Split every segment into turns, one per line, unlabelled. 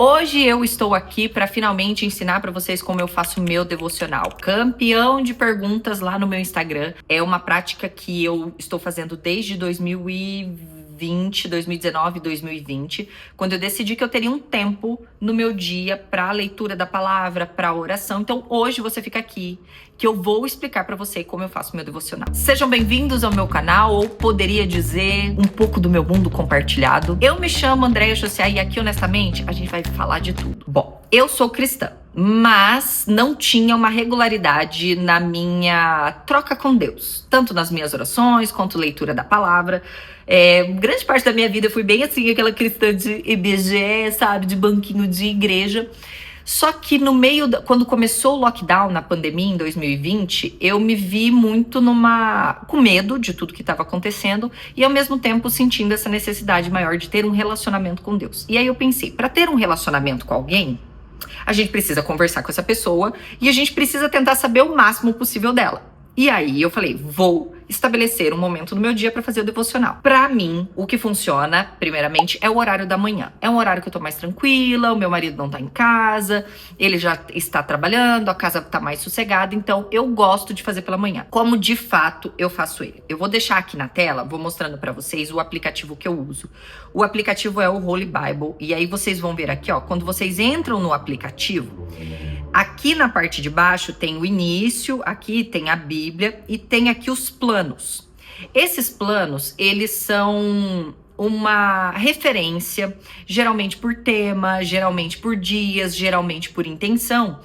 Hoje eu estou aqui para finalmente ensinar para vocês como eu faço meu devocional. Campeão de perguntas lá no meu Instagram. É uma prática que eu estou fazendo desde 2019, 2020, quando eu decidi que eu teria um tempo no meu dia para a leitura da palavra, para a oração. Então hoje você fica aqui que eu vou explicar para você como eu faço meu devocional. Sejam bem-vindos ao meu canal, ou poderia dizer um pouco do meu mundo compartilhado. Eu me chamo Andréia Josiá e aqui, honestamente, a gente vai falar de tudo. Bom, eu sou cristã, mas não tinha uma regularidade na minha troca com Deus, tanto nas minhas orações quanto leitura da palavra. Grande parte da minha vida eu fui bem assim, aquela cristã de IBGE, sabe, de banquinho de igreja. Só que quando começou o lockdown na pandemia em 2020, eu me vi muito com medo de tudo que estava acontecendo e ao mesmo tempo sentindo essa necessidade maior de ter um relacionamento com Deus. E aí eu pensei, para ter um relacionamento com alguém, a gente precisa conversar com essa pessoa e a gente precisa tentar saber o máximo possível dela. E aí eu falei, vou estabelecer um momento no meu dia para fazer o devocional. Para mim, o que funciona, primeiramente, é o horário da manhã. É um horário que eu tô mais tranquila, o meu marido não tá em casa, ele já está trabalhando, a casa tá mais sossegada, então eu gosto de fazer pela manhã. Como de fato eu faço ele? Eu vou deixar aqui na tela, vou mostrando para vocês o aplicativo que eu uso. O aplicativo é o Holy Bible, e aí vocês vão ver aqui, ó, quando vocês entram no aplicativo, aqui na parte de baixo tem o início, aqui tem a Bíblia e tem aqui os planos. Esses planos, eles são uma referência, geralmente por tema, geralmente por dias, geralmente por intenção,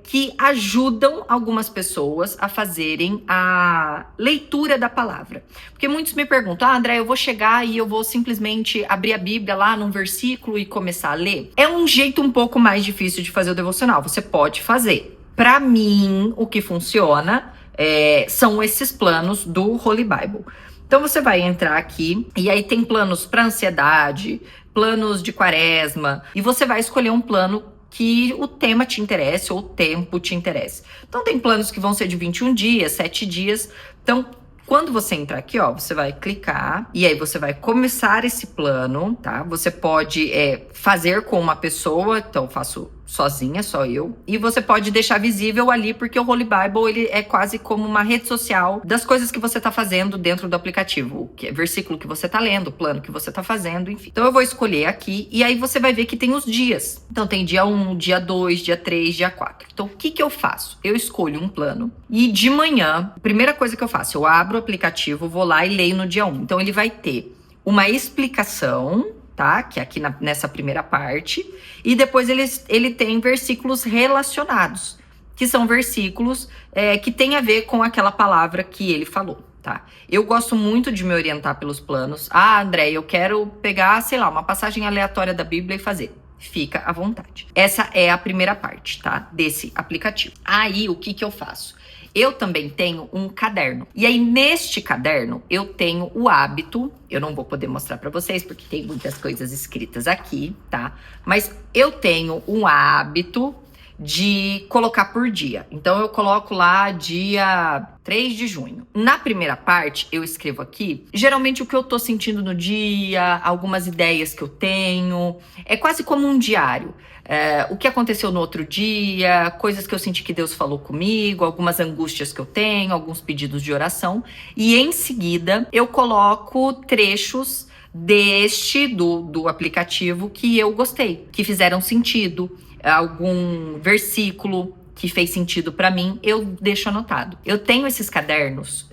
que ajudam algumas pessoas a fazerem a leitura da palavra. Porque muitos me perguntam, André, eu vou chegar e eu vou simplesmente abrir a Bíblia lá num versículo e começar a ler? É um jeito um pouco mais difícil de fazer o devocional, você pode fazer. Para mim, o que funciona são esses planos do Holy Bible. Então você vai entrar aqui e aí tem planos para ansiedade, planos de quaresma, e você vai escolher um plano que o tema te interesse ou o tempo te interesse. Então tem planos que vão ser de 21 dias, 7 dias. Então, quando você entrar aqui, ó, você vai clicar e aí você vai começar esse plano, tá? Você pode fazer com uma pessoa, então eu faço sozinha, só eu. E você pode deixar visível ali, porque o Holy Bible, ele é quase como uma rede social das coisas que você tá fazendo dentro do aplicativo. O versículo que você tá lendo, o plano que você tá fazendo, enfim. Então eu vou escolher aqui e aí você vai ver que tem os dias. Então tem dia 1, dia 2, dia 3, dia 4. Então o que eu faço? Eu escolho um plano e de manhã, a primeira coisa que eu faço, eu abro o aplicativo, vou lá e leio no dia 1. Então ele vai ter uma explicação, tá? Que é aqui nessa primeira parte. E depois ele tem versículos relacionados, que são versículos que tem a ver com aquela palavra que ele falou, tá? Eu gosto muito de me orientar pelos planos. André, eu quero pegar, sei lá, uma passagem aleatória da Bíblia e fazer. Fica à vontade. Essa é a primeira parte, tá? Desse aplicativo. Aí, o que eu faço? Eu também tenho um caderno. E aí, neste caderno, eu tenho o hábito. Eu não vou poder mostrar pra vocês, porque tem muitas coisas escritas aqui, tá? Mas eu tenho um hábito de colocar por dia. Então, eu coloco lá dia 3 de junho. Na primeira parte, eu escrevo aqui, geralmente o que eu tô sentindo no dia, algumas ideias que eu tenho. É quase como um diário. O que aconteceu no outro dia, coisas que eu senti que Deus falou comigo, algumas angústias que eu tenho, alguns pedidos de oração. E em seguida, eu coloco trechos do aplicativo que eu gostei, que fizeram sentido, algum versículo que fez sentido pra mim, eu deixo anotado. Eu tenho esses cadernos,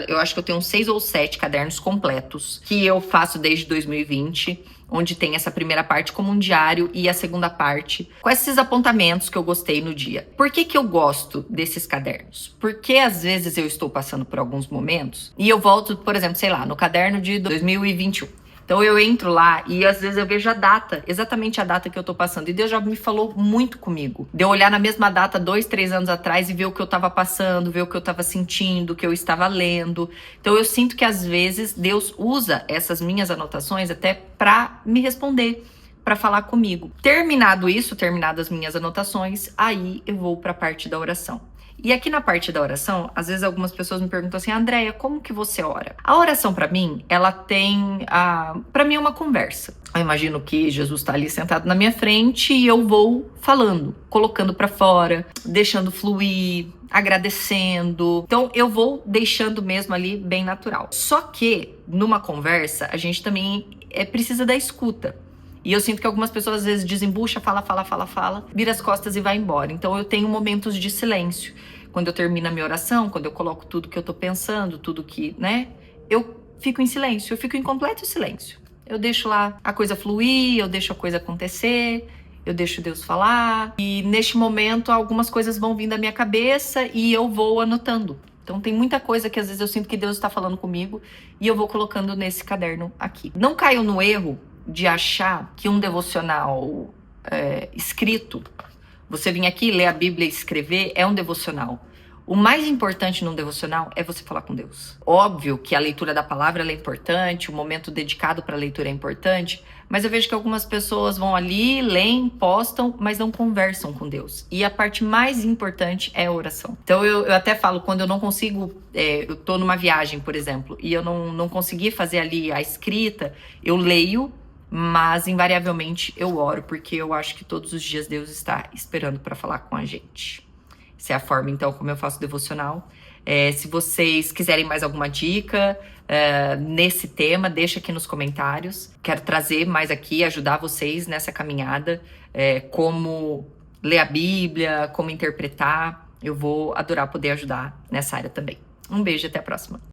eu acho que eu tenho 6 ou 7 cadernos completos, que eu faço desde 2020, onde tem essa primeira parte como um diário e a segunda parte com esses apontamentos que eu gostei no dia. Por que eu gosto desses cadernos? Porque às vezes eu estou passando por alguns momentos e eu volto, por exemplo, sei lá, no caderno de 2021. Então eu entro lá e às vezes eu vejo a data, exatamente a data que eu tô passando. E Deus já me falou muito comigo. De eu olhar na mesma data 2, 3 anos atrás e ver o que eu tava passando, ver o que eu tava sentindo, o que eu estava lendo. Então eu sinto que às vezes Deus usa essas minhas anotações até pra me responder, pra falar comigo. Terminadas minhas anotações, aí eu vou pra parte da oração. E aqui na parte da oração, às vezes algumas pessoas me perguntam assim, Andréia, como que você ora? A oração pra mim, ela tem, pra mim é uma conversa. Eu imagino que Jesus tá ali sentado na minha frente e eu vou falando, colocando pra fora, deixando fluir, agradecendo. Então eu vou deixando mesmo ali bem natural. Só que numa conversa, a gente também precisa da escuta. E eu sinto que algumas pessoas às vezes desembucha, fala, vira as costas e vai embora. Então eu tenho momentos de silêncio. Quando eu termino a minha oração, quando eu coloco tudo que eu tô pensando, tudo que, né? Eu fico em silêncio, eu fico em completo silêncio. Eu deixo lá a coisa fluir, eu deixo a coisa acontecer, eu deixo Deus falar. E neste momento algumas coisas vão vindo à minha cabeça e eu vou anotando. Então tem muita coisa que às vezes eu sinto que Deus está falando comigo e eu vou colocando nesse caderno aqui. Não caio no erro de achar que um devocional escrito, você vir aqui, ler a Bíblia e escrever, é um devocional. O mais importante num devocional é você falar com Deus. Óbvio que a leitura da palavra é importante, o momento dedicado para a leitura é importante, mas eu vejo que algumas pessoas vão ali, leem, postam, mas não conversam com Deus. E a parte mais importante é a oração. Então eu até falo, quando eu não consigo, eu tô numa viagem, por exemplo, e eu não consegui fazer ali a escrita, eu leio, mas invariavelmente eu oro, porque eu acho que todos os dias Deus está esperando para falar com a gente. Essa é a forma, então, como eu faço devocional. Se vocês quiserem mais alguma dica nesse tema, deixa aqui nos comentários. Quero trazer mais aqui, ajudar vocês nessa caminhada, como ler a Bíblia, como interpretar. Eu vou adorar poder ajudar nessa área também. Um beijo e até a próxima.